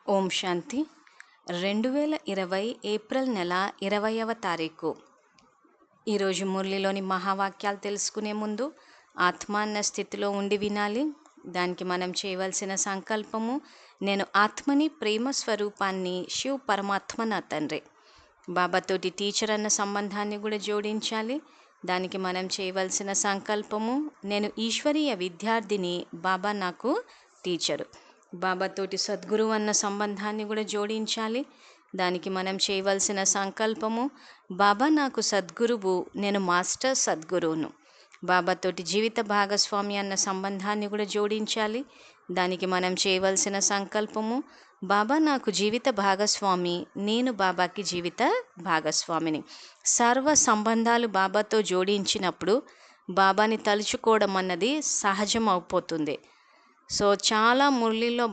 ఓం శాంతి 2020 April నెల 20వ తారీఖు. ఈరోజు మురళిలోని మహావాక్యాలు తెలుసుకునే ముందు ఆత్మ అన్న స్థితిలో ఉండి వినాలి. దానికి మనం చేయవలసిన సంకల్పము, నేను ఆత్మని, ప్రేమ స్వరూపాన్ని, శివ్ పరమాత్మ నా తండ్రి. బాబాతోటి టీచర్ అన్న సంబంధాన్ని కూడా జోడించాలి. దానికి మనం చేయవలసిన సంకల్పము, నేను ఈశ్వరీయ విద్యార్థిని, బాబా నాకు టీచరు. బాబాతోటి సద్గురువు అన్న సంబంధాన్ని కూడా జోడించాలి. దానికి మనం చేయవలసిన సంకల్పము, బాబా నాకు సద్గురువు, నేను మాస్టర్ సద్గురువును. బాబాతోటి జీవిత భాగస్వామి అన్న సంబంధాన్ని కూడా జోడించాలి. దానికి మనం చేయవలసిన సంకల్పము, బాబా నాకు జీవిత భాగస్వామి, నేను బాబాకి జీవిత భాగస్వామిని. సర్వ సంబంధాలు బాబాతో జోడించినప్పుడు బాబాని తలుచుకోవడం అన్నది సహజం అయిపోతుంది. సో చాలా మురళిలో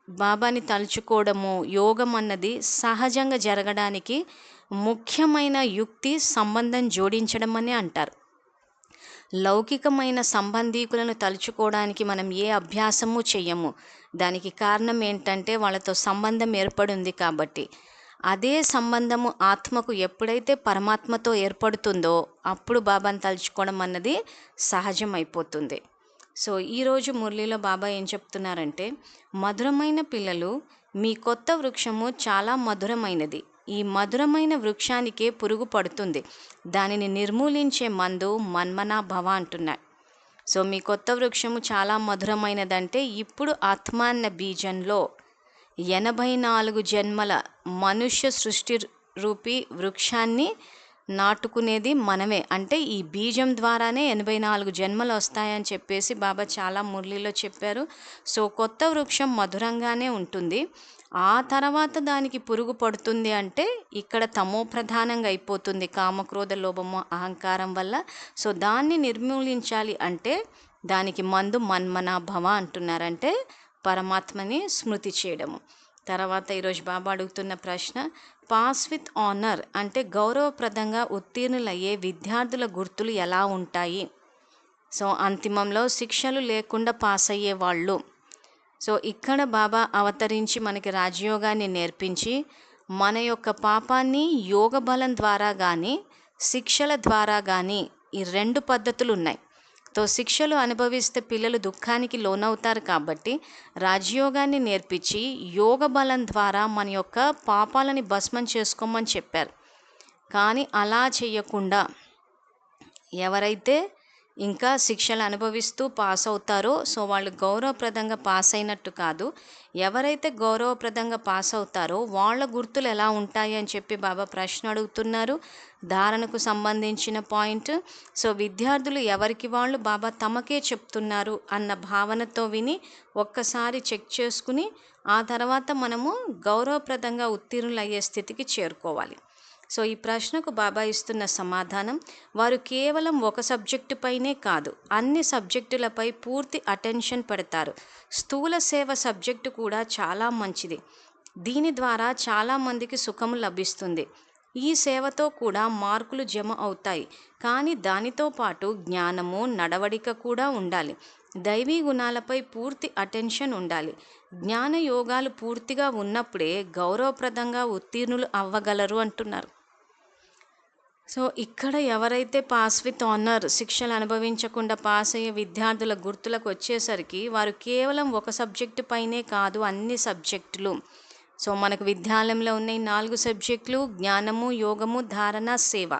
బాబాని తలుచుకోవడము, యోగం అన్నది సహజంగా జరగడానికి ముఖ్యమైన యుక్తి సంబంధం జోడించడం అని అంటారు. లౌకికమైన సంబంధీకులను తలుచుకోవడానికి మనం ఏ అభ్యాసము చెయ్యము. దానికి కారణం ఏంటంటే వాళ్ళతో సంబంధం ఏర్పడింది కాబట్టి. అదే సంబంధము ఆత్మకు ఎప్పుడైతే పరమాత్మతో ఏర్పడుతుందో అప్పుడు బాబాని తలుచుకోవడం అన్నది సహజం అయిపోతుంది. సో ఈరోజు మురళిలో బాబా ఏం చెప్తున్నారంటే, మధురమైన పిల్లలు, మీ కొత్త వృక్షము చాలా మధురమైనది. ఈ మధురమైన వృక్షానికే పురుగు పడుతుంది. దానిని నిర్మూలించే మందు మన్మనా భవ అంటున్నాడు. సో మీ కొత్త వృక్షము చాలా మధురమైనదంటే ఇప్పుడు ఆత్మ అన్న బీజంలో 84 జన్మల మనుష్య సృష్టి రూపీ వృక్షాన్ని నాటుకునేది మనమే. అంటే ఈ బీజం ద్వారానే 84 జన్మలు వస్తాయని చెప్పేసి బాబా చాలా మురళిలో చెప్పారు. సో కొత్త వృక్షం మధురంగానే ఉంటుంది. ఆ తర్వాత దానికి పురుగు పడుతుంది అంటే ఇక్కడ తమో ప్రధానంగా అయిపోతుంది, కామక్రోధ లోభము అహంకారం వల్ల. సో దాన్ని నిర్మూలించాలి అంటే దానికి మందు మన్మనా భవ అంటున్నారంటే పరమాత్మని స్మృతి చేయడము. తర్వాత ఈరోజు బాబా అడుగుతున్న ప్రశ్న, పాస్ విత్ ఆనర్ అంటే గౌరవప్రదంగా ఉత్తీర్ణులయ్యే విద్యార్థుల గుర్తులు ఎలా ఉంటాయి? సో అంతిమంలో శిక్షలు లేకుండా పాస్ అయ్యే వాళ్ళు. సో ఇక్కడ బాబా అవతరించి మనకి రాజయోగాన్ని నేర్పించి మన యొక్క పాపాన్ని యోగ బలం ద్వారా కానీ శిక్షల ద్వారా కానీ, ఈ 2 పద్ధతులు ఉన్నాయి. తో శిక్షలు అనుభవిస్తే పిల్లలు దుఃఖానికి లోనవుతారు కాబట్టి రాజయోగాన్ని నేర్పించి యోగ బలం ద్వారా మన యొక్క పాపాలని భస్మం చేసుకోమని చెప్పారు. కానీ అలా చేయకుండా ఎవరైతే ఇంకా శిక్షలు అనుభవిస్తూ పాస్ అవుతారో సో వాళ్ళు గౌరవప్రదంగా పాస్ అయినట్టు కాదు. ఎవరైతే గౌరవప్రదంగా పాస్ అవుతారో వాళ్ళ గుర్తులు ఎలా ఉంటాయి అని చెప్పి బాబా ప్రశ్న అడుగుతున్నారు. ధారణకు సంబంధించిన పాయింట్. సో విద్యార్థులు ఎవరికి వాళ్ళు బాబా తమకే చెప్తున్నారు అన్న భావనతో విని ఒక్కసారి చెక్ చేసుకుని ఆ తర్వాత మనము గౌరవప్రదంగా ఉత్తీర్ణులు అయ్యే స్థితికి చేరుకోవాలి. సో ఈ ప్రశ్నకు బాబా ఇస్తున్న సమాధానం, వారు కేవలం ఒక సబ్జెక్టు పైనే కాదు అన్ని సబ్జెక్టులపై పూర్తి అటెన్షన్ పెడతారు. స్థూల సేవ సబ్జెక్టు కూడా చాలా మంచిది. దీని ద్వారా చాలామందికి సుఖము లభిస్తుంది. ఈ సేవతో కూడా మార్కులు జమ అవుతాయి. కానీ దానితో పాటు జ్ఞానము, నడవడిక కూడా ఉండాలి. దైవీ గుణాలపై పూర్తి అటెన్షన్ ఉండాలి. జ్ఞాన యోగాలు పూర్తిగా ఉన్నప్పుడే గౌరవప్రదంగా ఉత్తీర్ణులు అవ్వగలరు అంటున్నారు. సో ఇక్కడ ఎవరైతే పాస్ విత్ ఆనర్ శిక్షలు అనుభవించకుండా పాస్ అయ్యే విద్యార్థుల గుర్తులకు వచ్చేసరికి వారు కేవలం ఒక సబ్జెక్టు పైనే కాదు అన్ని సబ్జెక్టులు. సో మనకు విద్యాలయంలో ఉన్న 4 సబ్జెక్టులు జ్ఞానము, యోగము, ధారణ, సేవ.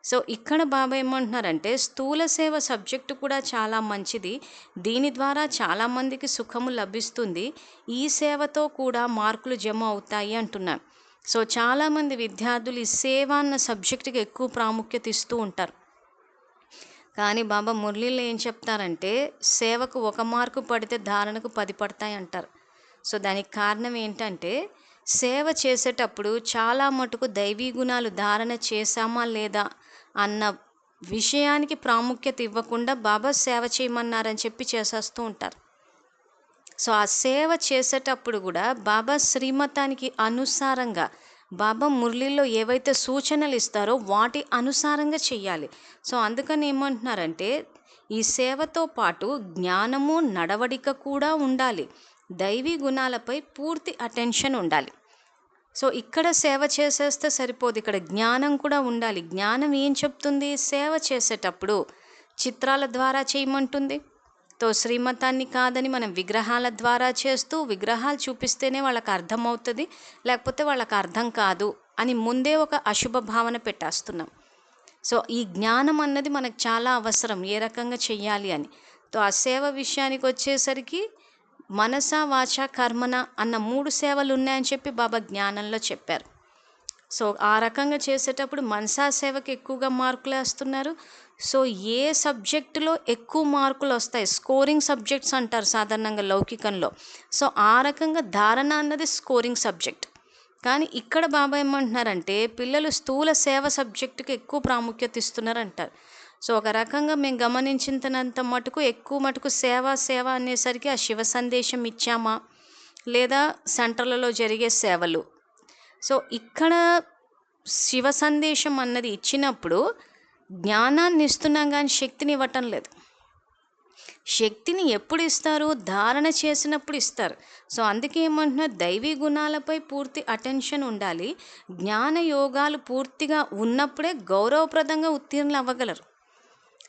సో ఇక్కడ బాబా ఏమంటున్నారంటే స్థూల సేవ సబ్జెక్టు కూడా చాలా మంచిది. దీని ద్వారా చాలామందికి సుఖము లభిస్తుంది. ఈ సేవతో కూడా మార్కులు జమ అవుతాయి అంటున్నారు. సో చాలామంది విద్యార్థులు ఈ సేవ అన్న సబ్జెక్టుకి ఎక్కువ ప్రాముఖ్యత ఇస్తూ ఉంటారు. కానీ బాబా మురళీలో ఏం చెప్తారంటే సేవకు 1 మార్కు పడితే ధారణకు 10 పడతాయి అంటారు. సో దానికి కారణం ఏంటంటే సేవ చేసేటప్పుడు చాలా మటుకు దైవీ గుణాలు ధారణ చేశామా లేదా అన్న విషయానికి ప్రాముఖ్యత ఇవ్వకుండా బాబా సేవ చేయమన్నారని చెప్పి చేసేస్తూ ఉంటారు. సో ఆ సేవ చేసేటప్పుడు కూడా బాబా శ్రీమతానికి అనుసారంగా బాబా మురళిలో ఏవైతే సూచనలు ఇస్తారో వాటి అనుసారంగా చెయ్యాలి. సో అందుకని ఏమంటున్నారంటే ఈ సేవతో పాటు జ్ఞానము, నడవడిక కూడా ఉండాలి. దైవీ గుణాలపై పూర్తి అటెన్షన్ ఉండాలి. సో ఇక్కడ సేవ చేసేస్తే సరిపోదు, ఇక్కడ జ్ఞానం కూడా ఉండాలి. జ్ఞానం ఏం చెప్తుంది? సేవ చేసేటప్పుడు చిత్రాల ద్వారా చేయమంటుంది. శ్రీమతాన్ని కాదని మనం విగ్రహాల ద్వారా చేస్తూ, విగ్రహాలు చూపిస్తేనే వాళ్ళకి అర్థమవుతుంది, లేకపోతే వాళ్ళకి అర్థం కాదు అని ముందే ఒక అశుభ భావన పెట్టేస్తున్నాం. సో ఈ జ్ఞానం అన్నది మనకు చాలా అవసరం, ఏ రకంగా చెయ్యాలి అని. ఆ సేవ విషయానికి వచ్చేసరికి మనస వాచ కర్మన అన్న 3 సేవలు ఉన్నాయని చెప్పి బాబా జ్ఞానంలో చెప్పారు. సో ఆ రకంగా చేసేటప్పుడు మనసా సేవకి ఎక్కువగా మార్కులు వేస్తున్నారు. సో ఏ సబ్జెక్టులో ఎక్కువ మార్కులు వస్తాయి, స్కోరింగ్ సబ్జెక్ట్స్ అంటారు సాధారణంగా లౌకికంలో. సో ఆ రకంగా ధారణ అన్నది స్కోరింగ్ సబ్జెక్ట్. కానీ ఇక్కడ బాబా ఏమంటున్నారంటే పిల్లలు స్థూల సేవ సబ్జెక్టుకి ఎక్కువ ప్రాముఖ్యత ఇస్తున్నారంటారు. సో ఒక రకంగా మేము గమనించినంత మటుకు ఎక్కువ మటుకు సేవ అనేసరికి ఆ శివ సందేశం ఇచ్చామా, లేదా సెంటర్లలో జరిగే సేవలు. సో ఇక్కడ శివ సందేశం అన్నది ఇచ్చినప్పుడు జ్ఞానాన్ని ఇస్తున్నాం కానీ శక్తిని ఇవ్వటం లేదు. శక్తిని ఎప్పుడు ఇస్తారు? ధారణ చేసినప్పుడు ఇస్తారు. సో అందుకే ఏమంటున్నారు, దైవీ గుణాలపై పూర్తి అటెన్షన్ ఉండాలి. జ్ఞాన యోగాలు పూర్తిగా ఉన్నప్పుడే గౌరవప్రదంగా ఉత్తీర్ణులు అవ్వగలరు.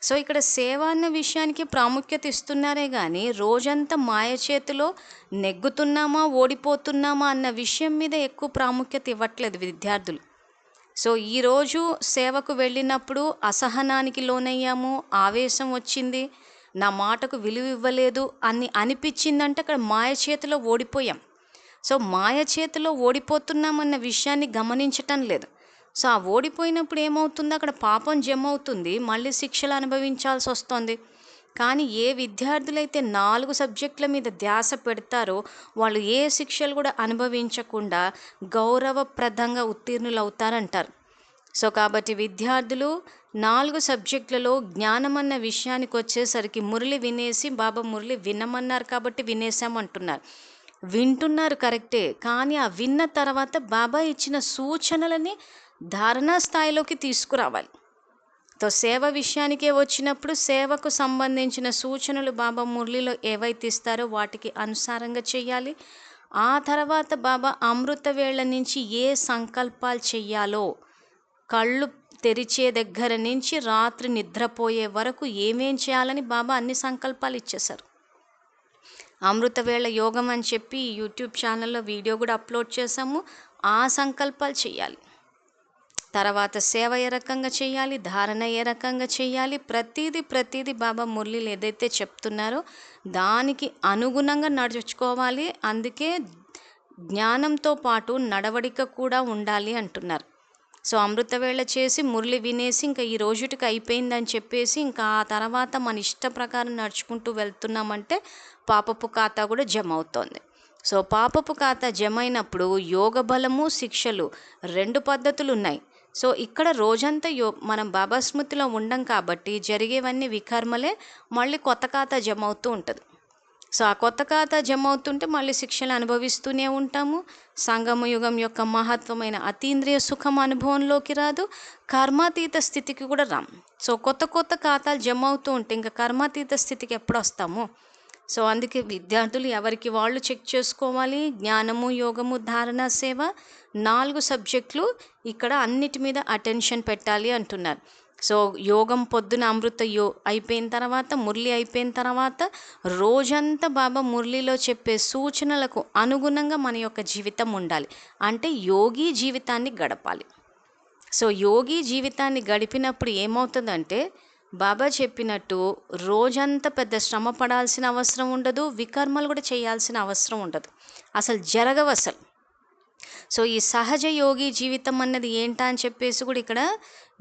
సో ఇక్కడ సేవ అన్న విషయానికి ప్రాముఖ్యత ఇస్తున్నారే కానీ రోజంతా మాయ చేతిలో నెగ్గుతున్నామా ఓడిపోతున్నామా అన్న విషయం మీద ఎక్కువ ప్రాముఖ్యత ఇవ్వట్లేదు విద్యార్థులు. సో ఈరోజు సేవకు వెళ్ళినప్పుడు అసహనానికి లోనయ్యాము, ఆవేశం వచ్చింది, నా మాటకు విలువ ఇవ్వలేదు అని అనిపించిందంటే అక్కడ మాయ చేతిలో ఓడిపోయాం. సో మాయ చేతిలో ఓడిపోతున్నామన్న విషయాన్ని గమనించటం లేదు. సో ఆ ఓడిపోయినప్పుడు ఏమవుతుంది, అక్కడ పాపం జమ అవుతుంది, మళ్ళీ శిక్షలు అనుభవించాల్సి వస్తుంది. కానీ ఏ విద్యార్థులైతే 4 సబ్జెక్టుల మీద ధ్యాస పెడతారో వాళ్ళు ఏ శిక్షలు కూడా అనుభవించకుండా గౌరవప్రదంగా ఉత్తీర్ణులు అవుతారంటారు. సో కాబట్టి విద్యార్థులు 4 సబ్జెక్టులలో జ్ఞానం అన్న విషయానికి వచ్చేసరికి మురళి వినేసి, బాబా మురళి వినమన్నారు కాబట్టి వినేసామంటున్నారు. వింటున్నారు కరెక్టే, కానీ ఆ విన్న తర్వాత బాబా ఇచ్చిన సూచనలని ధారణా స్థాయిలోకి తీసుకురావాలి. సేవ విషయానికే వచ్చినప్పుడు సేవకు సంబంధించిన సూచనలు బాబా మురళిలో ఏవైతే ఇస్తారో వాటికి అనుసారంగా చేయాలి. ఆ తర్వాత బాబా అమృత వేళ నుంచి ఏ సంకల్పాలు చెయ్యాలో, కళ్ళు తెరిచే దగ్గర నుంచి రాత్రి నిద్రపోయే వరకు ఏమేం చేయాలని బాబా అన్ని సంకల్పాలు ఇచ్చేశారు. అమృతవేళ యోగం అని చెప్పి యూట్యూబ్ ఛానల్లో వీడియో కూడా అప్లోడ్ చేశాము. ఆ సంకల్పాలు చేయాలి. తర్వాత సేవ ఏ రకంగా చేయాలి, ధారణ ఏ రకంగా చేయాలి, ప్రతిదీ బాబా మురళీలు ఏదైతే చెప్తున్నారో దానికి అనుగుణంగా నడుచుకోవాలి. అందుకే జ్ఞానంతో పాటు నడవడిక కూడా ఉండాలి అంటున్నారు. సో అమృతవేళ చేసి మురళి వినేసి ఇంకా ఈ రోజుటికి అయిపోయిందని చెప్పేసి ఇంకా ఆ తర్వాత మన ఇష్ట ప్రకారం నడుచుకుంటూ వెళ్తున్నామంటే పాపపు ఖాతా కూడా జమ అవుతోంది. సో పాపపు ఖాతా జమ అయినప్పుడు యోగ బలము, శిక్షలు 2 పద్ధతులు ఉన్నాయి. సో ఇక్కడ రోజంతా మనం బాబా స్మృతిలో ఉండం కాబట్టి జరిగేవన్నీ వికర్మలే, మళ్ళీ కొత్త ఖాతా జమ అవుతూ ఉంటుంది. సో ఆ కొత్త ఖాతా జమ అవుతుంటే మళ్ళీ శిక్షలు అనుభవిస్తూనే ఉంటాము. సంగమ యుగం యొక్క మహత్వమైన అతీంద్రియ సుఖం అనుభవంలోకి రాదు, కర్మాతీత స్థితికి కూడా రాం. సో కొత్త ఖాతాలు జమ అవుతూ ఉంటే ఇంకా కర్మాతీత స్థితికి ఎప్పుడు వస్తాము? సో అందుకే విద్యార్థులు ఎవరికి వాళ్ళు చెక్ చేసుకోవాలి. జ్ఞానము, యోగము, ధారణ, సేవ 4 సబ్జెక్టులు ఇక్కడ అన్నిటి మీద అటెన్షన్ పెట్టాలి అంటున్నారు. సో యోగం పొద్దున అమృత అయిపోయిన తర్వాత, మురళి అయిపోయిన తర్వాత రోజంతా బాబా మురళిలో చెప్పే సూచనలకు అనుగుణంగా మన యొక్క జీవితం ఉండాలి. అంటే యోగి జీవితాన్ని గడపాలి. సో యోగి జీవితాన్ని గడిపినప్పుడు ఏమవుతుందంటే బాబా చెప్పినట్టు రోజంతా పెద్ద శ్రమ పడాల్సిన అవసరం ఉండదు, వికర్మలు కూడా చేయాల్సిన అవసరం ఉండదు, అసలు జరగవు అసలు. సో ఈ సహజ యోగి జీవితం అన్నది ఏంటా అని చెప్పేసి కూడా ఇక్కడ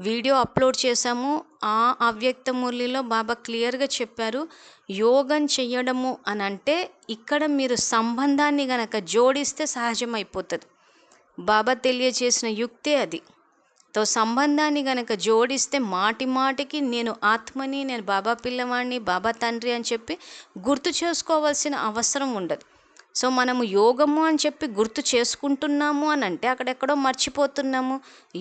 వీడియో అప్లోడ్ చేశాము. ఆ అవ్యక్త మురళిలో బాబా క్లియర్గా చెప్పారు. యోగం చెయ్యడము అని అంటే ఇక్కడ మీరు సంబంధాన్ని గనక జోడిస్తే సహజమైపోతుంది. బాబా తెలియజేసిన యుక్తే అది. సంబంధాన్ని గనక జోడిస్తే మాటికి నేను ఆత్మని, నేను బాబా పిల్లవాడిని, బాబా తండ్రి అని చెప్పి గుర్తు చేసుకోవాల్సిన అవసరం ఉండదు. సో మనము యోగము అని చెప్పి గుర్తు చేసుకుంటున్నాము అని అంటే అక్కడెక్కడో మర్చిపోతున్నాము,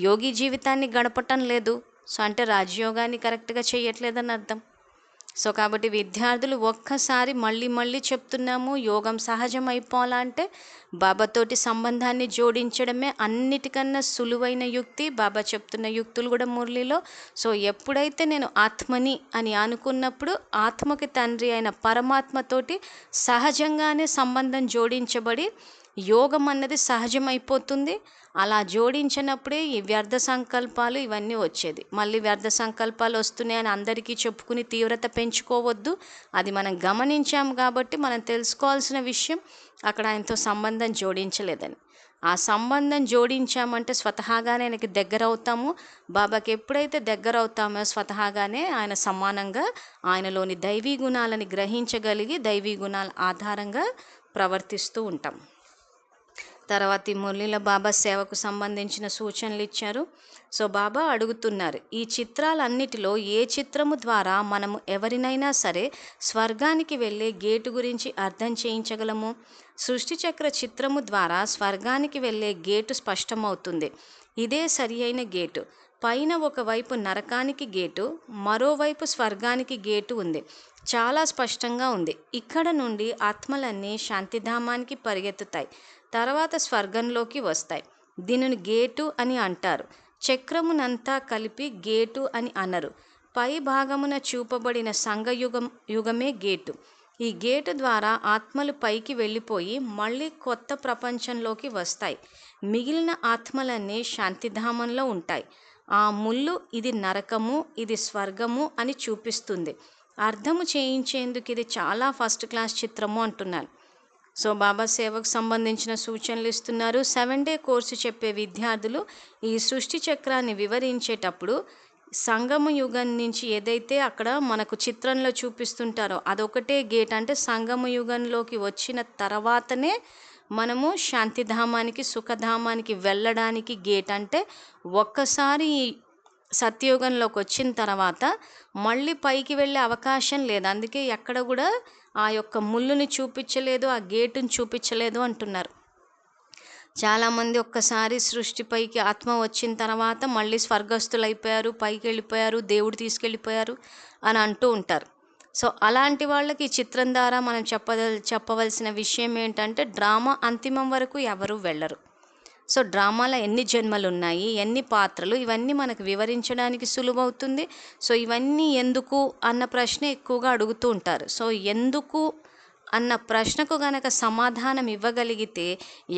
యోగి జీవితాన్ని గడపటం లేదు. సో అంటే రాజయోగాన్ని కరెక్ట్గా చేయట్లేదని అర్థం. సో కాబట్టి విద్యార్థులు ఒక్కసారి మళ్ళీ మళ్ళీ చెప్తున్నాము, యోగం సహజం అయిపోవాలంటే బాబాతోటి సంబంధాన్ని జోడించడమే అన్నిటికన్నా సులువైన యుక్తి. బాబా చెప్తున్న యుక్తులు కూడా మురళిలో. సో ఎప్పుడైతే నేను ఆత్మని అని అనుకున్నప్పుడు ఆత్మకి తండ్రి అయిన పరమాత్మతోటి సహజంగానే సంబంధం జోడించబడి యోగం అన్నది సహజమైపోతుంది. అలా జోడించినప్పుడే ఈ వ్యర్థ సంకల్పాలు ఇవన్నీ వచ్చేది. మళ్ళీ వ్యర్థ సంకల్పాలు వస్తున్నాయని అందరికీ చెప్పుకుని తీవ్రత పెంచుకోవద్దు. అది మనం గమనించాం కాబట్టి మనం తెలుసుకోవాల్సిన విషయం అక్కడ ఆయనతో సంబంధం జోడించలేదని. ఆ సంబంధం జోడించామంటే స్వతహాగానే ఆయనకి దగ్గర అవుతాము. బాబాకి ఎప్పుడైతే దగ్గర అవుతామో స్వతహాగానే ఆయన సమానంగా ఆయనలోని దైవీ గుణాలని గ్రహించగలిగి దైవీ గుణాల ఆధారంగా ప్రవర్తిస్తూ ఉంటాం. తర్వాత ఈ మురళిలో బాబా సేవకు సంబంధించిన సూచనలు ఇచ్చారు. సో బాబా అడుగుతున్నారు, ఈ చిత్రాలన్నిటిలో ఏ చిత్రము ద్వారా మనము ఎవరినైనా సరే స్వర్గానికి వెళ్ళే గేటు గురించి అర్థం చేయించగలము? సృష్టి చక్ర చిత్రము ద్వారా స్వర్గానికి వెళ్ళే గేటు స్పష్టమవుతుంది. ఇదే సరి అయిన గేటు. పైన ఒకవైపు నరకానికి గేటు, మరోవైపు స్వర్గానికి గేటు ఉంది. చాలా స్పష్టంగా ఉంది. ఇక్కడ నుండి ఆత్మలన్నీ శాంతిధామానికి పరిగెత్తుతాయి, తర్వాత స్వర్గంలోకి వస్తాయి. దీనిని గేటు అని అంటారు. చక్రమునంతా కలిపి గేటు అని అనరు. పై భాగమున చూపబడిన యుగమే గేటు. ఈ గేటు ద్వారా ఆత్మలు పైకి వెళ్ళిపోయి మళ్ళీ కొత్త ప్రపంచంలోకి వస్తాయి. మిగిలిన ఆత్మలన్నీ శాంతిధామంలో ఉంటాయి. ఆ ముళ్ళు ఇది నరకము, ఇది స్వర్గము అని చూపిస్తుంది. అర్థము చేయించేందుకు ఇది చాలా ఫస్ట్ క్లాస్ చిత్రము అంటున్నాను. సో బాబా సేవకు సంబంధించిన సూచనలు ఇస్తున్నారు. 7 డే కోర్సు చెప్పే విద్యార్థులు ఈ సృష్టి చక్రాన్ని వివరించేటప్పుడు సంగమ యుగం నుంచి ఏదైతే అక్కడ మనకు చిత్రంలో చూపిస్తుంటారో అదొకటే గేట్. అంటే సంగమ యుగంలోకి వచ్చిన తర్వాతనే మనము శాంతిధామానికి సుఖధామానికి వెళ్ళడానికి గేట్. అంటే ఒక్కసారి సత్యయుగంలోకి వచ్చిన తర్వాత మళ్ళీ పైకి వెళ్ళే అవకాశం లేదు. అందుకే ఎక్కడ కూడా ఆ యొక్క ముళ్ళుని చూపించలేదు, ఆ గేటుని చూపించలేదు అంటున్నారు. చాలామంది ఒక్కసారి సృష్టిపైకి ఆత్మ వచ్చిన తర్వాత మళ్ళీ స్వర్గస్థులైపోయారు, పైకి వెళ్ళిపోయారు, దేవుడు తీసుకెళ్ళిపోయారు అని అంటూ ఉంటారు. సో అలాంటి వాళ్ళకి ఈ చిత్రం ద్వారా మనం చెప్పవలసిన విషయం ఏంటంటే డ్రామా అంతిమం వరకు ఎవరు వెళ్ళరు. సో డ్రామాలో ఎన్ని జన్మలు ఉన్నాయి, ఎన్ని పాత్రలు, ఇవన్నీ మనకు వివరించడానికి సులువవుతుంది. సో ఇవన్నీ ఎందుకు అన్న ప్రశ్న ఎక్కువగా అడుగుతూ ఉంటారు. సో ఎందుకు అన్న ప్రశ్నకు గనక సమాధానం ఇవ్వగలిగితే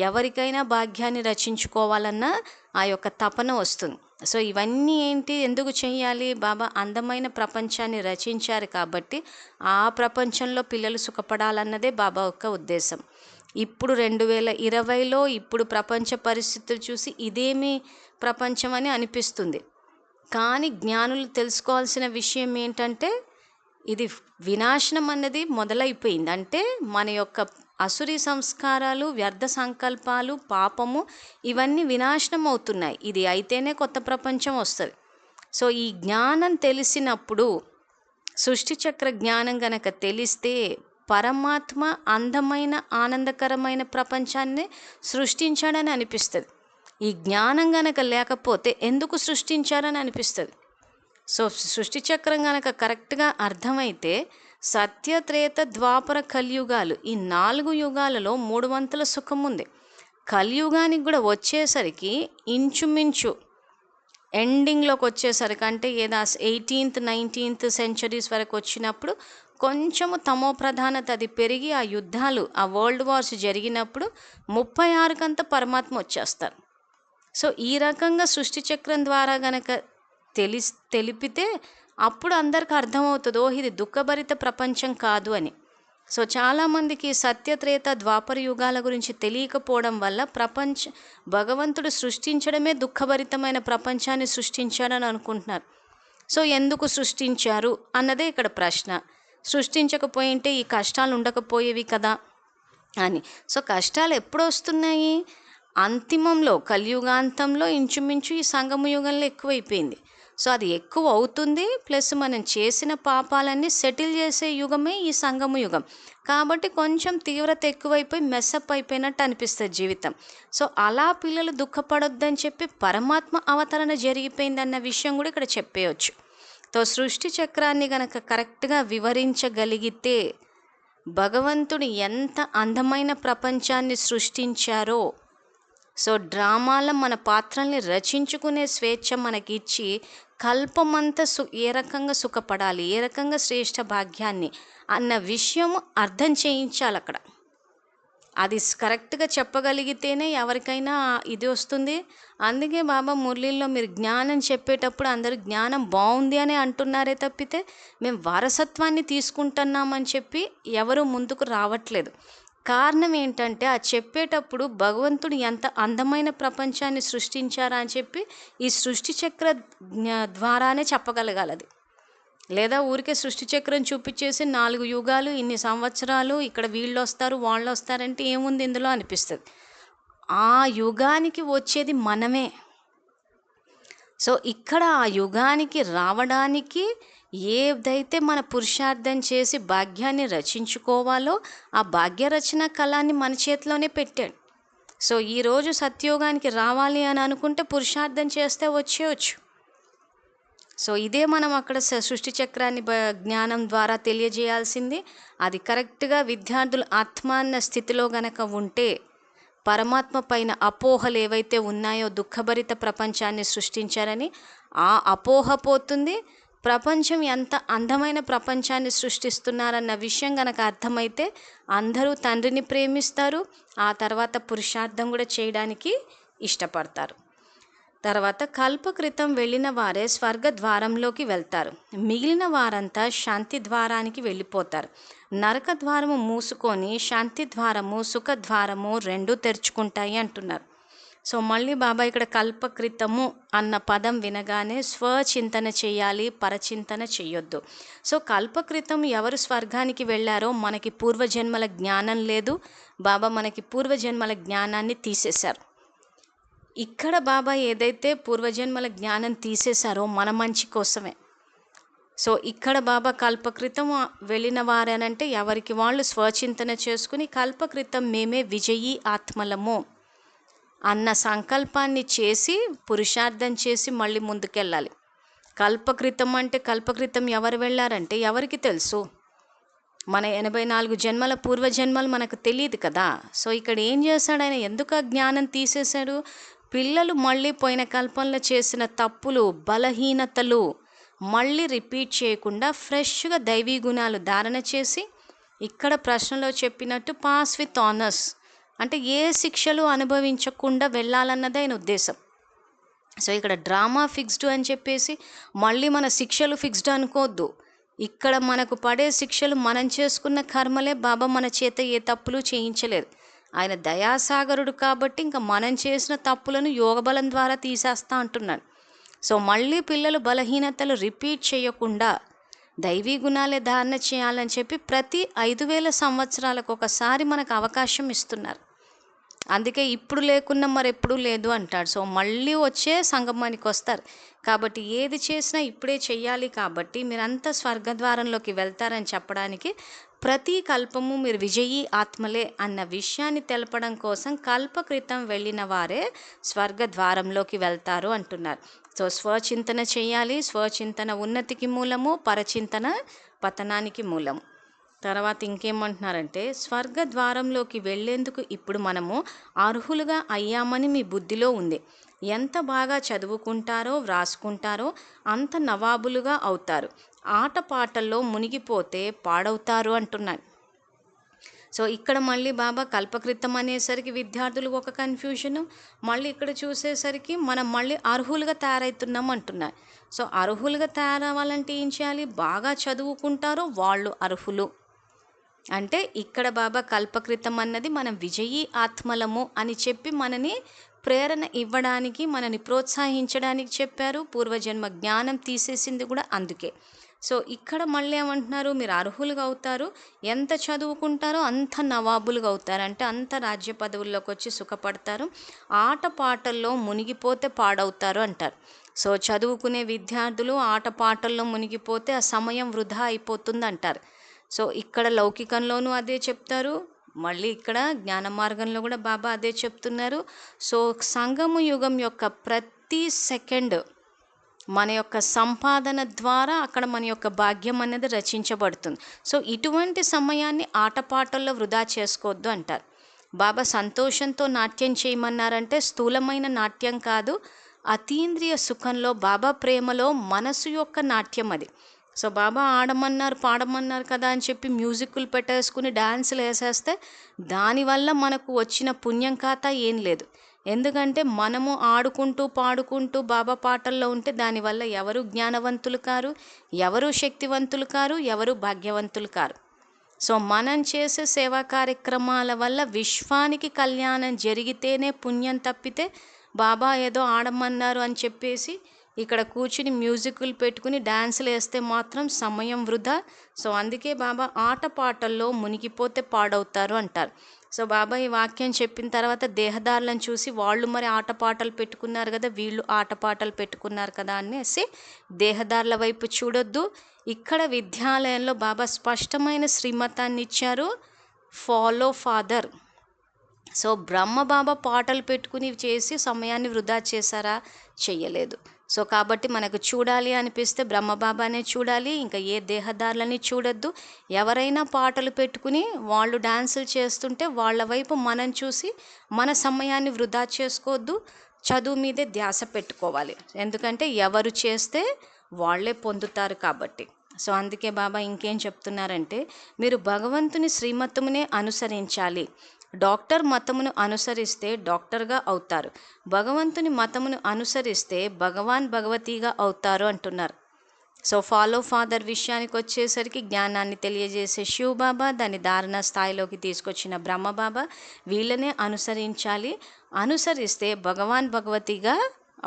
ఎవరికైనా భాగ్యాన్ని రచించుకోవాలన్న ఆ యొక్క తపన వస్తుంది. సో ఇవన్నీ ఏంటి, ఎందుకు చేయాలి? బాబా అందమైన ప్రపంచాన్ని రచించారు కాబట్టి ఆ ప్రపంచంలో పిల్లలు సుఖపడాలన్నదే బాబా యొక్క ఉద్దేశం. ఇప్పుడు 2020లో ఇప్పుడు ప్రపంచ పరిస్థితులు చూసి ఇదేమి ప్రపంచం అని అనిపిస్తుంది. కానీ జ్ఞానులు తెలుసుకోవాల్సిన విషయం ఏంటంటే ఇది వినాశనం అన్నది మొదలైపోయింది. అంటే మన యొక్క అసురీ సంస్కారాలు, వ్యర్థ సంకల్పాలు, పాపము ఇవన్నీ వినాశనం అవుతున్నాయి. ఇది అయితేనే కొత్త ప్రపంచం వస్తుంది. సో ఈ జ్ఞానం తెలిసినప్పుడు సృష్టి చక్ర జ్ఞానం గనక తెలిస్తే పరమాత్మ అందమైన ఆనందకరమైన ప్రపంచాన్ని సృష్టించాడని అనిపిస్తుంది. ఈ జ్ఞానం గనక లేకపోతే ఎందుకు సృష్టించారని అనిపిస్తుంది. సో సృష్టి చక్రం గనక కరెక్ట్గా అర్థమైతే సత్య త్రేత ద్వాపర కలియుగాలు ఈ 4 యుగాలలో 3 వంతుల సుఖం ఉంది. కలియుగానికి కూడా వచ్చేసరికి ఇంచుమించు ఎండింగ్లోకి వచ్చేసరికి అంటే ఏదో 18th 19th సెంచరీస్ వరకు వచ్చినప్పుడు కొంచెము తమో ప్రధానత అది పెరిగి ఆ యుద్ధాలు, ఆ వరల్డ్ వార్స్ జరిగినప్పుడు 36కంతా పరమాత్మ వచ్చేస్తారు. సో ఈ రకంగా సృష్టి చక్రం ద్వారా గనక తెలిపితే అప్పుడు అందరికి అర్థమవుతుంది, ఓ ఇది దుఃఖభరిత ప్రపంచం కాదు అని. సో చాలామందికి సత్యత్రేత ద్వాపర యుగాల గురించి తెలియకపోవడం వల్ల భగవంతుడు సృష్టించడమే దుఃఖభరితమైన ప్రపంచాన్ని సృష్టించాడని అనుకుంటున్నారు. సో ఎందుకు సృష్టించారు అన్నదే ఇక్కడ ప్రశ్న. సృష్టించకపోయింటే ఈ కష్టాలు ఉండకపోయేవి కదా అని. సో కష్టాలు ఎప్పుడు వస్తున్నాయి? అంతిమంలో, కలియుగాంతంలో ఇంచుమించు ఈ సంగమ యుగంలో ఎక్కువైపోయింది. సో అది ఎక్కువ అవుతుంది. ప్లస్ మనం చేసిన పాపాలన్నీ సెటిల్ చేసే యుగమే ఈ సంగమ యుగం. కాబట్టి కొంచెం తీవ్రత ఎక్కువైపోయి మెస్సప్ అయిపోయినట్టు అనిపిస్తుంది జీవితం. సో అలా పిల్లలు దుఃఖపడొద్దని చెప్పి పరమాత్మ అవతరణ జరిగిపోయిందన్న విషయం కూడా ఇక్కడ చెప్పేయచ్చు. సృష్టి చక్రాన్ని గనక కరెక్ట్గా వివరించగలిగితే భగవంతుడు ఎంత అందమైన ప్రపంచాన్ని సృష్టించారో, డ్రామాలో మన పాత్రల్ని రచించుకునే స్వేచ్ఛ మనకిచ్చి కల్పమంతా ఏ రకంగా సుఖపడాలి, ఏ రకంగా శ్రేష్ఠ భాగ్యాన్ని అన్న విషయం అర్థం చేయించాలి అక్కడ. అది కరెక్ట్గా చెప్పగలిగితేనే ఎవరికైనా ఇది వస్తుంది. అందుకే బాబా మురళీల్లో మీరు జ్ఞానం చెప్పేటప్పుడు అందరూ జ్ఞానం బాగుంది అని అంటున్నారే తప్పితే మేము వారసత్వాన్ని తీసుకుంటున్నామని చెప్పి ఎవరు ముందుకు రావట్లేదు. కారణం ఏంటంటే ఆ చెప్పేటప్పుడు భగవంతుడు ఎంత అందమైన ప్రపంచాన్ని సృష్టించారా అని చెప్పి ఈ సృష్టి చక్ర ద్వారానే చెప్పగలగాలి. అది లేదా ఊరికే సృష్టి చక్రం చూపించేసి 4 యుగాలు ఇన్ని సంవత్సరాలు ఇక్కడ వీళ్ళు వస్తారు వాళ్ళు వస్తారంటే ఏముంది ఇందులో అనిపిస్తుంది. ఆ యుగానికి వచ్చేది మనమే. ఇక్కడ ఆ యుగానికి రావడానికి ఏదైతే మన పురుషార్థం చేసి భాగ్యాన్ని రచించుకోవాలో ఆ భాగ్య రచన కళాన్ని మన చేతిలోనే పెట్టాడు. ఈరోజు సత్యోగానికి రావాలి అని అనుకుంటే పురుషార్థం చేస్తే వచ్చేయచ్చు. ఇదే మనం అక్కడ సృష్టి చక్రాన్ని జ్ఞానం ద్వారా తెలియజేయాల్సింది. అది కరెక్ట్గా విద్యార్థులు ఆత్మాన్న స్థితిలో గనక ఉంటే పరమాత్మ పైన అపోహలు ఏవైతే ఉన్నాయో దుఃఖభరిత ప్రపంచాన్ని సృష్టించారని ఆ అపోహ పోతుంది. ప్రపంచం ఎంత అందమైన ప్రపంచాన్ని సృష్టిస్తున్నారన్న విషయం గనక అర్థమైతే అందరూ తండ్రిని ప్రేమిస్తారు. ఆ తర్వాత పురుషార్థం కూడా చేయడానికి ఇష్టపడతారు. తర్వాత కల్పకృతం వెళ్ళిన వారే స్వర్గ ద్వారంలోకి వెళ్తారు. మిగిలిన వారంతా శాంతి ద్వారానికి వెళ్ళిపోతారు. నరక ద్వారము మూసుకొని శాంతి ద్వారము సుఖ ద్వారము 2 తెరుచుకుంటాయి అంటున్నారు. మళ్ళీ బాబా ఇక్కడ కల్పకృతము అన్న పదం వినగానే స్వచింతన చేయాలి, పరచింతన చెయ్యొద్దు. కల్పకృతం ఎవరు స్వర్గానికి వెళ్ళారో మనకి పూర్వజన్మల జ్ఞానం లేదు. బాబా మనకి పూర్వజన్మల జ్ఞానాన్ని తీసేశారు. ఇక్కడ బాబా ఏదైతే పూర్వజన్మల జ్ఞానం తీసేశారో మన మంచి కోసమే. ఇక్కడ బాబా కల్పకృతం వెళ్ళిన వారేనంటే ఎవరికి వాళ్ళు స్వచింతన చేసుకుని కల్పకృతం మేమే విజయీ ఆత్మలము అన్న సంకల్పాన్ని చేసి పురుషార్థం చేసి మళ్ళీ ముందుకెళ్ళాలి. కల్పకృతం అంటే కల్పకృతం ఎవరు వెళ్ళారంటే ఎవరికి తెలుసు? మన 84 జన్మల పూర్వజన్మలు మనకు తెలియదు కదా. ఇక్కడ ఏం చేశాడు ఆయన? ఎందుకు ఆ జ్ఞానం తీసేశాడు? పిల్లలు మళ్ళీ పోయిన కల్పంలో చేసిన తప్పులు బలహీనతలు మళ్ళీ రిపీట్ చేయకుండా ఫ్రెష్గా దైవీ గుణాలు ధారణ చేసి ఇక్కడ ప్రశ్నలో చెప్పినట్టు పాస్ విత్ ఆనర్స్ అంటే ఏ శిక్షలు అనుభవించకుండా వెళ్ళాలన్నది ఆయన ఉద్దేశం. ఇక్కడ డ్రామా ఫిక్స్డ్ అని చెప్పేసి మళ్ళీ మన శిక్షలు ఫిక్స్డ్ అనుకోవద్దు. ఇక్కడ మనకు పడే శిక్షలు మనం చేసుకున్న కర్మలే. బాబా మన చేత ఏ తప్పులు చేయించలేదు. ఆయన దయాసాగరుడు కాబట్టి ఇంకా మనం చేసిన తప్పులను యోగబలం ద్వారా తీసేస్తా అంటున్నాడు. మళ్ళీ పిల్లలు బలహీనతలు రిపీట్ చేయకుండా దైవీ గుణాలే ధారణ చేయాలని చెప్పి ప్రతి 5000 సంవత్సరాలకు ఒకసారి మనకు అవకాశం ఇస్తున్నారు. అందుకే ఇప్పుడు లేకున్నా మరెప్పుడు లేదు అంటాడు. మళ్ళీ వచ్చే సంగమానికి వస్తారు కాబట్టి ఏది చేసినా ఇప్పుడే చెయ్యాలి. కాబట్టి మీరంతా స్వర్గద్వారంలోకి వెళ్తారని చెప్పడానికి ప్రతి కల్పము మీరు విజయీ ఆత్మలే అన్న విషయాన్ని తెలపడం కోసం కల్పకృతం వెళ్ళిన వారే స్వర్గద్వారంలోకి వెళ్తారు అంటున్నారు. స్వచింతన చేయాలి. స్వచింతన ఉన్నతికి మూలము, పరచింతన పతనానికి మూలము. తర్వాత ఇంకేమంటున్నారంటే స్వర్గద్వారంలోకి వెళ్ళేందుకు ఇప్పుడు మనము అర్హులుగా అయ్యామని మీ బుద్ధిలో ఉంది. ఎంత బాగా చదువుకుంటారో వ్రాసుకుంటారో అంత నవాబులుగా అవుతారు. ఆటపాటల్లో మునిగిపోతే పాడవుతారు అంటున్నాడు. ఇక్కడ మళ్ళీ బాబా కల్పకృతం అనేసరికి విద్యార్థులు ఒక కన్ఫ్యూజను, మళ్ళీ ఇక్కడ చూసేసరికి మనం మళ్ళీ అర్హులుగా తయారవుతున్నాం అంటున్నారు. అర్హులుగా తయారవ్వాలంటే ఏం చేయాలి? బాగా చదువుకుంటారో వాళ్ళు అర్హులు. అంటే ఇక్కడ బాబా కల్పకృతం అన్నది మనం విజయీ ఆత్మలము అని చెప్పి మనని ప్రేరణ ఇవ్వడానికి, మనని ప్రోత్సహించడానికి చెప్పారు. పూర్వజన్మ జ్ఞానం తీసేసింది కూడా అందుకే. ఇక్కడ మళ్ళీ ఏమంటున్నారు? మీరు అర్హులుగా అవుతారు. ఎంత చదువుకుంటారో అంత నవాబులుగా అవుతారు. అంటే అంత రాజ్య పదవుల్లోకి వచ్చి సుఖపడతారు. ఆటపాటల్లో మునిగిపోతే పాడవుతారు అంటారు. చదువుకునే విద్యార్థులు ఆటపాటల్లో మునిగిపోతే ఆ సమయం వృధా అయిపోతుంది అంటారు. ఇక్కడ లౌకికంలోనూ అదే చెప్తారు, మళ్ళీ ఇక్కడ జ్ఞాన మార్గంలో కూడా బాబా అదే చెప్తున్నారు. సంగమ యుగం యొక్క ప్రతి సెకండ్ మన యొక్క సంపాదన ద్వారా అక్కడ మన యొక్క భాగ్యం అనేది రచించబడుతుంది. సో ఇటువంటి సమయాన్ని ఆటపాటల్లో వృధా చేసుకోవద్దు అంటారు. బాబా సంతోషంతో నాట్యం చేయమన్నారంటే స్థూలమైన నాట్యం కాదు, అతీంద్రియ సుఖంలో బాబా ప్రేమలో మనసు యొక్క నాట్యం అది. సో బాబా ఆడమన్నారు పాడమన్నారు కదా అని చెప్పి మ్యూజిక్లు పెట్టేసుకుని డ్యాన్సులు వేసేస్తే దానివల్ల మనకు వచ్చిన పుణ్యం ఖాతా ఏం లేదు. ఎందుకంటే మనము ఆడుకుంటూ పాడుకుంటూ బాబా పాటల్లో ఉంటే దానివల్ల ఎవరు జ్ఞానవంతులు కారు, ఎవరు శక్తివంతులు కారు, ఎవరు భాగ్యవంతులు కారు. సో మనం చేసే సేవా కార్యక్రమాల వల్ల విశ్వానికి కళ్యాణం జరిగితేనే పుణ్యం తప్పితే బాబా ఏదో ఆడమన్నారు అని చెప్పేసి ఇక్కడ కూర్చుని మ్యూజిక్లు పెట్టుకుని డ్యాన్సులు వేస్తే మాత్రం సమయం వృధా. సో అందుకే బాబా ఆటపాటల్లో మునిగిపోతే పాడవుతారు అంటారు. సో బాబా ఈ వాక్యం చెప్పిన తర్వాత దేహదారులను చూసి వాళ్ళు మరి ఆటపాటలు పెట్టుకున్నారు కదా, వీళ్ళు ఆటపాటలు పెట్టుకున్నారు కదా అనేసి దేహదారుల వైపు చూడొద్దు. ఇక్కడ విద్యాలయంలో బాబా స్పష్టమైన శ్రీమతాన్ని ఇచ్చారు, ఫాలో ఫాదర్. సో బ్రహ్మబాబా పాటలు పెట్టుకుని చేసి సమయాన్ని వృధా చేశారా? చెయ్యలేదు. సో కాబట్టి మనకు చూడాలి అనిపిస్తే బ్రహ్మబాబానే చూడాలి, ఇంకా ఏ దేహదారులని చూడొద్దు. ఎవరైనా పాటలు పెట్టుకుని వాళ్ళు డాన్సులు చేస్తుంటే వాళ్ళ వైపు మనం చూసి మన సమయాన్ని వృధా చేసుకోవద్దు, చదువు మీదే ధ్యాస పెట్టుకోవాలి. ఎందుకంటే ఎవరు చేస్తే వాళ్ళే పొందుతారు కాబట్టి. సో అందుకే బాబా ఇంకేం చెప్తున్నారంటే మీరు భగవంతుని శ్రీమతమునే అనుసరించాలి. డాక్టర్ మతమును అనుసరిస్తే డాక్టర్గా అవుతారు, భగవంతుని మతమును అనుసరిస్తే భగవాన్ భగవతిగా అవుతారు అంటున్నారు. సో ఫాలో ఫాదర్ విషయానికి వచ్చేసరికి జ్ఞానాన్ని తెలియజేసే శివ్ బాబా, దాని ధారణ స్థాయిలోకి తీసుకొచ్చిన బ్రహ్మబాబా, వీళ్ళనే అనుసరించాలి. అనుసరిస్తే భగవాన్ భగవతిగా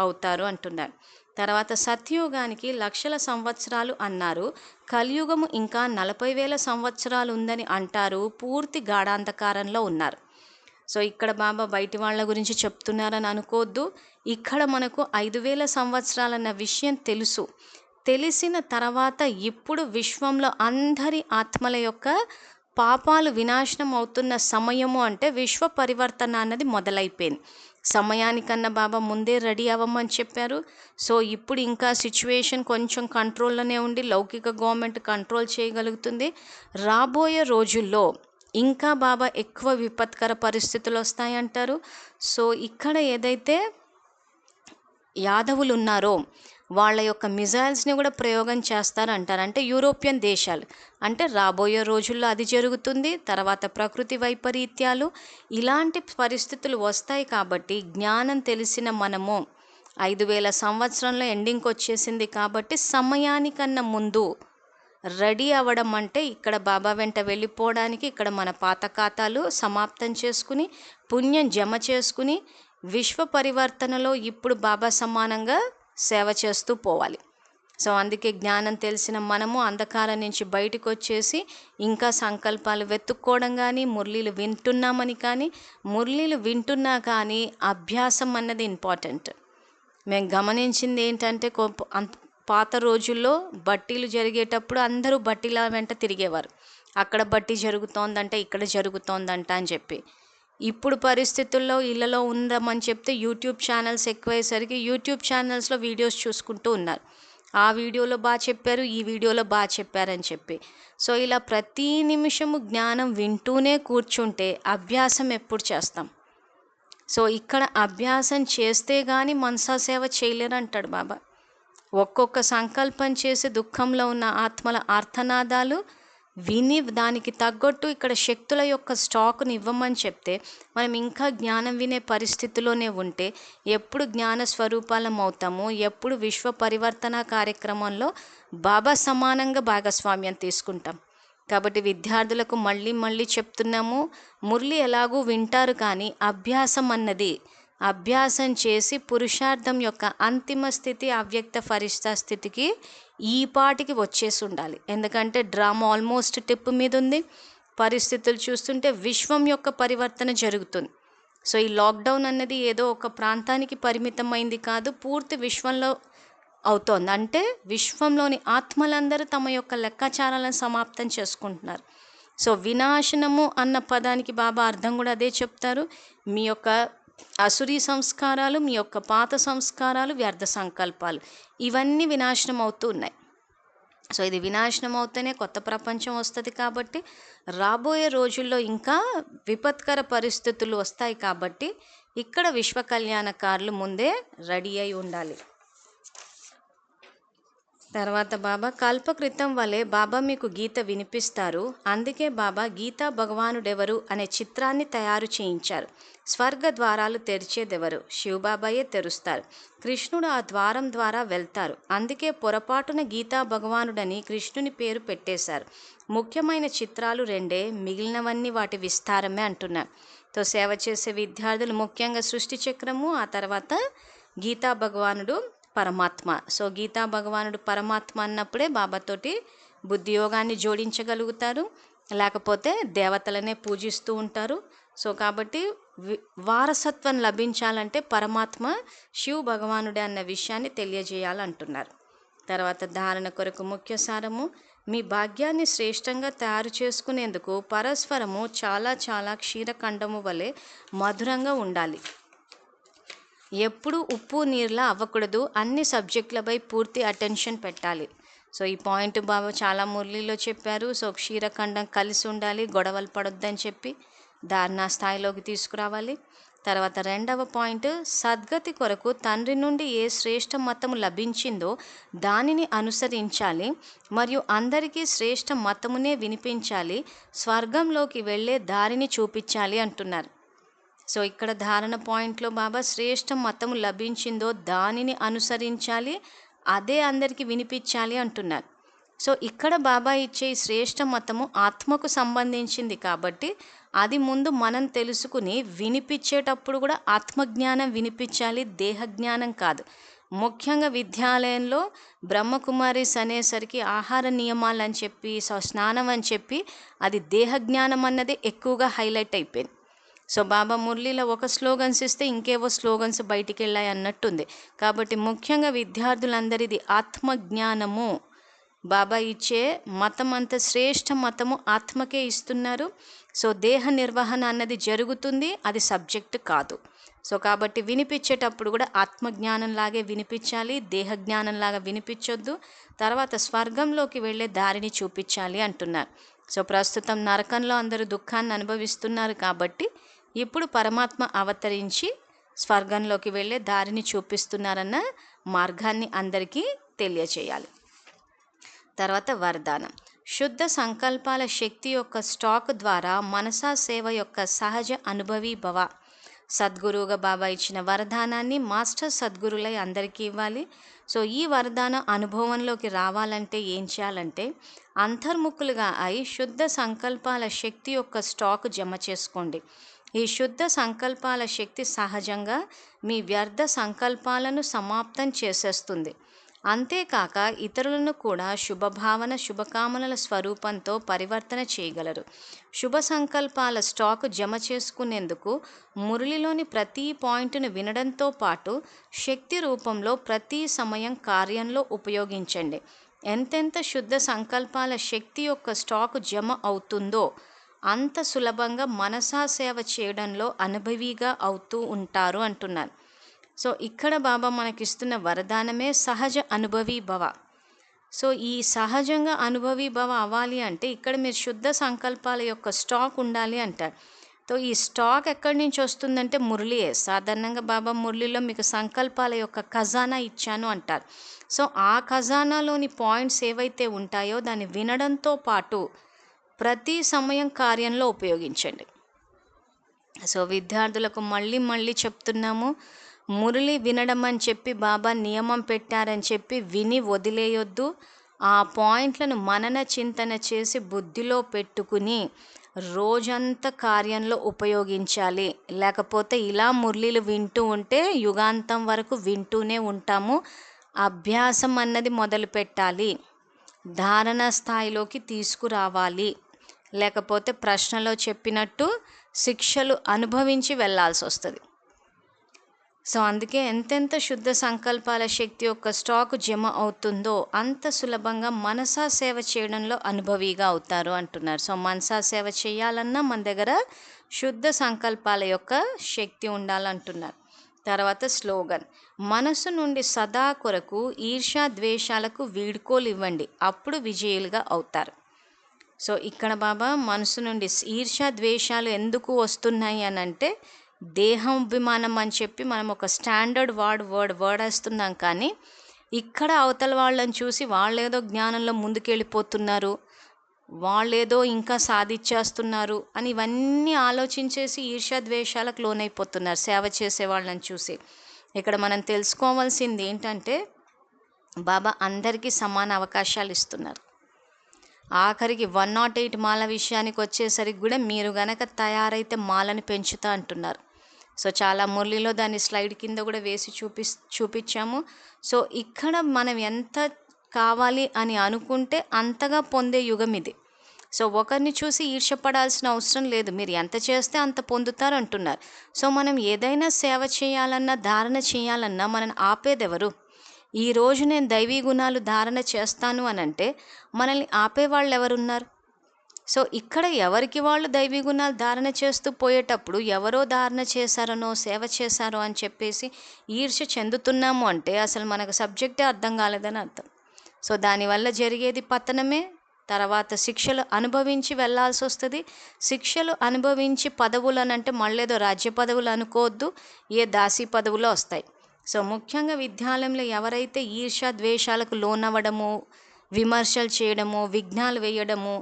అవుతారు అంటున్నారు. తర్వాత సత్యయుగానికి లక్షల సంవత్సరాలు అన్నారు, కలియుగము ఇంకా 40,000 సంవత్సరాలు ఉందని అంటారు, పూర్తి గాఢాంధకారంలో ఉన్నారు. సో ఇక్కడ బాబా బయటి వాళ్ళ గురించి చెప్తున్నారని అనుకోవద్దు. ఇక్కడ మనకు 5,000 సంవత్సరాలన్న విషయం తెలుసు. తెలిసిన తర్వాత ఇప్పుడు విశ్వంలో అందరి ఆత్మల యొక్క పాపాలు వినాశనం అవుతున్న సమయము అంటే విశ్వ పరివర్తన అన్నది మొదలైపోయింది. సమయానికన్నా బాబా ముందే రెడీ అవ్వమని చెప్పారు. సో ఇప్పుడు ఇంకా సిచ్యువేషన్ కొంచెం కంట్రోల్లోనే ఉండి లౌకిక గవర్నమెంట్ కంట్రోల్ చేయగలుగుతుంది. రాబోయే రోజుల్లో ఇంకా బాబా ఎక్కువ విపత్కర పరిస్థితులు వస్తాయంటారు. సో ఇక్కడ ఏదైతే యాదవులు ఉన్నారో వాళ్ళ యొక్క మిజైల్స్ని కూడా ప్రయోగం చేస్తారంటారు. అంటే యూరోపియన్ దేశాలు అంటే రాబోయే రోజుల్లో అది జరుగుతుంది. తర్వాత ప్రకృతి వైపరీత్యాలు ఇలాంటి పరిస్థితులు వస్తాయి. కాబట్టి జ్ఞానం తెలిసిన మనము 5,000 సంవత్సరంలో ఎండింగ్కి వచ్చేసింది కాబట్టి సమయానికన్నా ముందు రెడీ అవ్వడం అంటే ఇక్కడ బాబా వెంట వెళ్ళిపోవడానికి, ఇక్కడ మన పాత ఖాతాలు సమాప్తం చేసుకుని పుణ్యం జమ చేసుకుని విశ్వ పరివర్తనలో ఇప్పుడు బాబా సమానంగా సేవ చేస్తూ పోవాలి. సో అందుకే జ్ఞానం తెలిసిన మనము అంధకారం నుంచి బయటకు వచ్చేసి ఇంకా సంకల్పాలు వెతుక్కోవడం కానీ, మురళీలు వింటున్నామని కానీ, మురళీలు వింటున్నా కానీ అభ్యాసం అన్నది ఇంపార్టెంట్. మేము గమనించింది ఏంటంటే పాత రోజుల్లో బట్టీలు జరిగేటప్పుడు అందరూ బట్టీల వెంట తిరిగేవారు. అక్కడ బట్టి జరుగుతోందంటే ఇక్కడ జరుగుతోందంట అని చెప్పి. ఇప్పుడు పరిస్థితుల్లో ఇళ్ళలో ఉందామని చెప్తే యూట్యూబ్ ఛానల్స్ ఎక్కువయ్యేసరికి యూట్యూబ్ ఛానల్స్లో వీడియోస్ చూసుకుంటూ ఉన్నారు. ఆ వీడియోలో బాగా చెప్పారు, ఈ వీడియోలో బాగా చెప్పారని చెప్పి. సో ఇలా ప్రతి నిమిషము జ్ఞానం వింటూనే కూర్చుంటే అభ్యాసం ఎప్పుడు చేస్తాం? సో ఇక్కడ అభ్యాసం చేస్తే కానీ మనసా సేవ చేయలేరు అంటాడు బాబా. ఒక్కొక్క సంకల్పం చేసి దుఃఖంలో ఉన్న ఆత్మల ఆర్తనాదాలు విని దానికి తగ్గట్టు ఇక్కడ శక్తుల యొక్క స్టాక్ని ఇవ్వమని చెప్తే మనం ఇంకా జ్ఞానం వినే పరిస్థితిలోనే ఉంటే ఎప్పుడు జ్ఞాన స్వరూపాలం అవుతాము, ఎప్పుడు విశ్వ పరివర్తన కార్యక్రమంలో బాబా సమానంగా భాగస్వామ్యం తీసుకుంటాం. కాబట్టి విద్యార్థులకు మళ్ళీ చెప్తున్నాము, మురళి ఎలాగూ వింటారు కానీ అభ్యాసం చేసి పురుషార్థం యొక్క అంతిమ స్థితి అవ్యక్త ఫరిష్తా స్థితికి ఈ పాటికి వచ్చేసి ఉండాలి. ఎందుకంటే డ్రామా ఆల్మోస్ట్ టిప్ మీద ఉంది. పరిస్థితులు చూస్తుంటే విశ్వం యొక్క పరివర్తన జరుగుతుంది. సో ఈ లాక్డౌన్ అన్నది ఏదో ఒక ప్రాంతానికి పరిమితమైంది కాదు, పూర్తి విశ్వంలో అవుతోంది. అంటే విశ్వంలోని ఆత్మలందరూ తమ యొక్క లెక్కాచారాలను సమాప్తం చేసుకుంటున్నారు. సో వినాశనము అన్న పదానికి బాబా అర్థం కూడా అదే చెప్తారు. మీ యొక్క అసురీ సంస్కారాలు, మీ యొక్క పాత సంస్కారాలు, వ్యర్థ సంకల్పాలు ఇవన్నీ వినాశనం అవుతూ ఉన్నాయి. సో ఇది వినాశనం అవుతేనే కొత్త ప్రపంచం వస్తుంది. కాబట్టి రాబోయే రోజుల్లో ఇంకా విపత్కర పరిస్థితులు వస్తాయి. కాబట్టి ఇక్కడ విశ్వ కళ్యాణకారులు ముందే రెడీ అయి ఉండాలి. తర్వాత బాబా కల్పకృతం వలె బాబా మీకు గీత వినిపిస్తారు. అందుకే బాబా గీతా భగవానుడెవరు అనే చిత్రాన్ని తయారు చేయించారు. స్వర్గ ద్వారాలు తెరిచేదెవరు? శివబాబాయే తెరుస్తారు. కృష్ణుడు ఆ ద్వారం ద్వారా వెళ్తారు. అందుకే పొరపాటున గీతా భగవానుడని కృష్ణుని పేరు పెట్టేశారు. ముఖ్యమైన చిత్రాలు రెండే, మిగిలినవన్నీ వాటి విస్తారమే అంటున్నారు. తో సేవ చేసే విద్యార్థులు ముఖ్యంగా సృష్టి చక్రము, ఆ తర్వాత గీతా భగవానుడు పరమాత్మ. సో గీతా భగవానుడు పరమాత్మ అన్నప్పుడే బాబాతోటి బుద్ధియోగాన్ని జోడించగలుగుతారు, లేకపోతే దేవతలనే పూజిస్తూ ఉంటారు. సో కాబట్టి వారసత్వం లభించాలంటే పరమాత్మ శివ భగవానుడే అన్న విషయాన్ని తెలియజేయాలంటున్నారు. తర్వాత ధారణ కొరకు ముఖ్య సారము, మీ భాగ్యాన్ని శ్రేష్టంగా తయారు చేసుకునేందుకు పరస్పరము చాలా చాలా క్షీరఖండము వలె మధురంగా ఉండాలి. ఎప్పుడు ఉప్పు నీరులా అవ్వకూడదు. అన్ని సబ్జెక్టులపై పూర్తి అటెన్షన్ పెట్టాలి. సో ఈ పాయింట్ బాబా చాలా మురళిలో చెప్పారు. సో క్షీరఖండం కలిసి ఉండాలి, గొడవలు పడొద్దని చెప్పి ధారణా స్థాయిలోకి తీసుకురావాలి. తర్వాత రెండవ పాయింట్, సద్గతి కొరకు తండ్రి నుండి ఏ శ్రేష్ఠ మతము లభించిందో దానిని అనుసరించాలి మరియు అందరికీ శ్రేష్ఠ మతమునే వినిపించాలి. స్వర్గంలోకి వెళ్ళే దారిని చూపించాలి అంటున్నారు. సో ఇక్కడ ధారణ పాయింట్లో బాబా శ్రేష్ఠ మతము లభించిందో దానిని అనుసరించాలి, అదే అందరికీ వినిపించాలి అంటున్నారు. సో ఇక్కడ బాబా ఇచ్చే శ్రేష్ఠ మతము ఆత్మకు సంబంధించింది కాబట్టి అది ముందు మనం తెలుసుకుని వినిపించేటప్పుడు కూడా ఆత్మజ్ఞానం వినిపించాలి, దేహజ్ఞానం కాదు. ముఖ్యంగా విద్యాలయంలో బ్రహ్మకుమారిస్ అనేసరికి ఆహార నియమాలు అని చెప్పి స్నానం అని చెప్పి అది దేహజ్ఞానం అన్నది ఎక్కువగా హైలైట్ అయిపోయింది. సో బాబా మురళిలో ఒక స్లోగన్స్ ఇస్తే ఇంకేవో స్లోగన్స్ బయటికి వెళ్ళాయి అన్నట్టుంది. కాబట్టి ముఖ్యంగా విద్యార్థులందరిది ఆత్మజ్ఞానము. బాబా ఇచ్చే మతం అంత శ్రేష్ఠ మతము ఆత్మకే ఇస్తున్నారు. సో దేహ నిర్వహణ అన్నది జరుగుతుంది, అది సబ్జెక్ట్ కాదు. సో కాబట్టి వినిపించేటప్పుడు కూడా ఆత్మజ్ఞానంలాగే వినిపించాలి, దేహజ్ఞానంలాగా వినిపించొద్దు. తర్వాత స్వర్గంలోకి వెళ్ళే దారిని చూపించాలి అంటున్నారు. సో ప్రస్తుతం నరకంలో అందరూ దుఃఖాన్ని అనుభవిస్తున్నారు కాబట్టి ఇప్పుడు పరమాత్మ అవతరించి స్వర్గంలోకి వెళ్ళే దారిని చూపిస్తున్నారన్న మార్గాన్ని అందరికీ తెలియచేయాలి. తర్వాత వరదానం, శుద్ధ సంకల్పాల శక్తి యొక్క స్టాక్ ద్వారా మనసా సేవ యొక్క సహజ అనుభవీ భవ. సద్గురువుగా బాబా ఇచ్చిన వరదానాన్ని మాస్టర్ సద్గురులై అందరికీ ఇవ్వాలి. సో ఈ వరదాన అనుభవంలోకి రావాలంటే ఏం చేయాలంటే అంతర్ముఖులుగా అయి శుద్ధ సంకల్పాల శక్తి యొక్క స్టాక్ జమ చేసుకోండి. ఈ శుద్ధ సంకల్పాల శక్తి సహజంగా మీ వ్యర్థ సంకల్పాలను సమాప్తం చేసేస్తుంది. అంతేకాక ఇతరులను కూడా శుభభావన శుభకామనల స్వరూపంతో పరివర్తన చేయగలరు. శుభ సంకల్పాల స్టాక్ జమ చేసుకునేందుకు మురళిలోని ప్రతి పాయింట్ను వినడంతో పాటు శక్తి రూపంలో ప్రతి సమయం కార్యంలో ఉపయోగించండి. ఎంతెంత శుద్ధ సంకల్పాల శక్తి యొక్క స్టాక్ జమ అవుతుందో అంత సులభంగా మనసా సేవ చేయడంలో అనుభవిగా అవుతూ ఉంటారు అంటున్నారు. సో ఇక్కడ బాబా మనకిస్తున్న వరదానమే సహజ అనుభవీ భవ. సో ఈ సహజంగా అనుభవీ భవ అవ్వాలి అంటే ఇక్కడ మీరు శుద్ధ సంకల్పాల యొక్క స్టాక్ ఉండాలి అంటారు. సో ఈ స్టాక్ ఎక్కడి నుంచి వస్తుందంటే మురళియే. సాధారణంగా బాబా మురళిలో మీకు సంకల్పాల యొక్క ఖజానా ఇచ్చాను అంటారు. సో ఆ ఖజానాలోని పాయింట్స్ ఏవైతే ఉంటాయో దాన్ని వినడంతో పాటు ప్రతి సమయం కార్యంలో ఉపయోగించండి. సో విద్యార్థులకు మళ్ళీ మళ్ళీ చెప్తున్నాము, మురళి వినడం అని చెప్పి బాబా నియమం పెట్టారని చెప్పి విని వదిలేయొద్దు. ఆ పాయింట్లను మనన చింతన చేసి బుద్ధిలో పెట్టుకుని రోజంతా కార్యంలో ఉపయోగించాలి. లేకపోతే ఇలా మురళిలు వింటూ ఉంటే యుగాంతం వరకు వింటూనే ఉంటాము. అభ్యాసం అన్నది మొదలు పెట్టాలి, ధారణ స్థాయిలోకి తీసుకురావాలి. లేకపోతే ప్రశ్నలో చెప్పినట్టు శిక్షలు అనుభవించి వెళ్ళాల్సి వస్తుంది. సో అందుకే ఎంతెంత శుద్ధ సంకల్పాల శక్తి యొక్క స్టాక్ జమ అవుతుందో అంత సులభంగా మనసా సేవ చేయడంలో అనుభవిగా అవుతారు అంటున్నారు. సో మనసా సేవ చేయాలన్నా మన దగ్గర శుద్ధ సంకల్పాల యొక్క శక్తి ఉండాలంటున్నారు. తర్వాత స్లోగన్, మనసు నుండి సదా కొరకు ఈర్ష్య ద్వేషాలకు వీడ్కోలు ఇవ్వండి, అప్పుడు విజయులుగా అవుతారు. సో ఇక్కడ బాబా మనసు నుండి ఈర్ష్య ద్వేషాలు ఎందుకు వస్తున్నాయి అని అంటే, దేహాభిమానం అని చెప్పి మనం ఒక స్టాండర్డ్ వర్డ్ వేస్తున్నాం. కానీ ఇక్కడ అవతల వాళ్ళని చూసి వాళ్ళేదో జ్ఞానంలో ముందుకెళ్ళిపోతున్నారు, వాళ్ళేదో ఇంకా సాధించేస్తున్నారు అని ఇవన్నీ ఆలోచించేసి ఈర్ష్య ద్వేషాలకు లోనైపోతున్నారు సేవ చేసే వాళ్ళని చూసి. ఇక్కడ మనం తెలుసుకోవాల్సింది ఏంటంటే, బాబా అందరికీ సమాన అవకాశాలు ఇస్తున్నారు. ఆఖరికి 108 మాల విషయానికి వచ్చేసరికి కూడా మీరు గనక తయారైతే మాలని పెంచుతా అంటున్నారు. సో చాలా మురళిలో దాన్ని స్లైడ్ కింద కూడా వేసి చూపించాము. సో ఇక్కడ మనం ఎంత కావాలి అని అనుకుంటే అంతగా పొందే యుగం ఇది. సో ఒకరిని చూసి ఈర్ష్యపడాల్సిన అవసరం లేదు, మీరు ఎంత చేస్తే అంత పొందుతారు అంటున్నారు. సో మనం ఏదైనా సేవ చేయాలన్నా ధారణ చేయాలన్నా మనల్ని ఆపేదెవరు? ఈరోజు నేను దైవీ గుణాలు ధారణ చేస్తాను అని అంటే మనల్ని ఆపేవాళ్ళు ఎవరున్నారు? సో ఇక్కడ ఎవరికి వాళ్ళు దైవీ గుణాలు ధారణ చేస్తూ పోయేటప్పుడు ఎవరో ధారణ చేశారనో సేవ చేశారో అని చెప్పేసి ఈర్ష్య చెందుతున్నాము అంటే అసలు మనకు సబ్జెక్టే అర్థం కాలేదని అర్థం. సో దానివల్ల జరిగేది పతనమే. తర్వాత శిక్షలు అనుభవించి వెళ్ళాల్సి వస్తుంది. శిక్షలు అనుభవించి పదవులు అని అంటే మళ్ళేదో రాజ్య పదవులు అనుకోవద్దు, ఏ దాసీ పదవులు వస్తాయి. సో ముఖ్యంగా విద్యాలయంలో ఎవరైతే ఈర్ష్య ద్వేషాలకు లోనవ్వడము, విమర్శలు చేయడము, విఘ్నాలు వేయడము,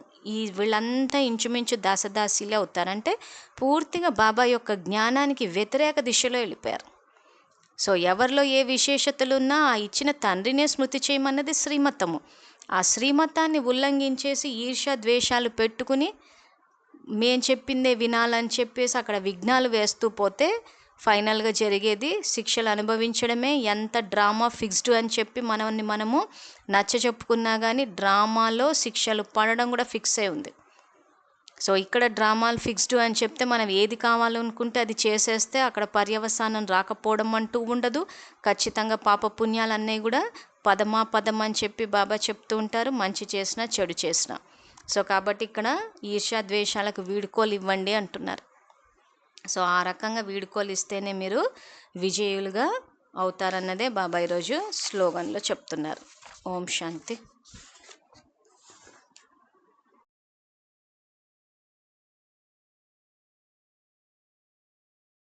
వీళ్ళంతా ఇంచుమించు దాసదాసీలే అవుతారంటే పూర్తిగా బాబా యొక్క జ్ఞానానికి వ్యతిరేక దిశలో వెళ్ళిపోయారు. సో ఎవరిలో ఏ విశేషతలు ఉన్నా ఆ ఇచ్చిన తండ్రినే స్మృతి చేయమన్నది శ్రీమతము. ఆ శ్రీమతాన్ని ఉల్లంఘించేసి ఈర్ష్య ద్వేషాలు పెట్టుకుని మేం చెప్పిందే వినాలని చెప్పేసి అక్కడ విఘ్నాలు వేస్తూ పోతే ఫైనల్గా జరిగేది శిక్షలు అనుభవించడమే. ఎంత డ్రామా ఫిక్స్డ్ అని చెప్పి మనము నచ్చ చెప్పుకున్నా కానీ డ్రామాలో శిక్షలు పడడం కూడా ఫిక్స్ అయి ఉంది. సో ఇక్కడ డ్రామాలు ఫిక్స్డ్ అని చెప్తే మనం ఏది కావాలనుకుంటే అది చేసేస్తే అక్కడ పర్యవసానం రాకపోవడం అంటూ ఉండదు. ఖచ్చితంగా పాపపుణ్యాలు అన్నవి కూడా పదం అని చెప్పి బాబా చెప్తూ ఉంటారు, మంచి చేసినా చెడు చేసినా. సో కాబట్టి ఇక్కడ ఈర్ష్య ద్వేషాలకు వీడ్కోలు ఇవ్వండి అంటున్నారు. సో ఆ రకంగా వీడ్కోలు ఇస్తేనే మీరు విజయులుగా అవుతారన్నదే బాబా ఈరోజు స్లోగన్లో చెప్తున్నారు. ఓం శాంతి.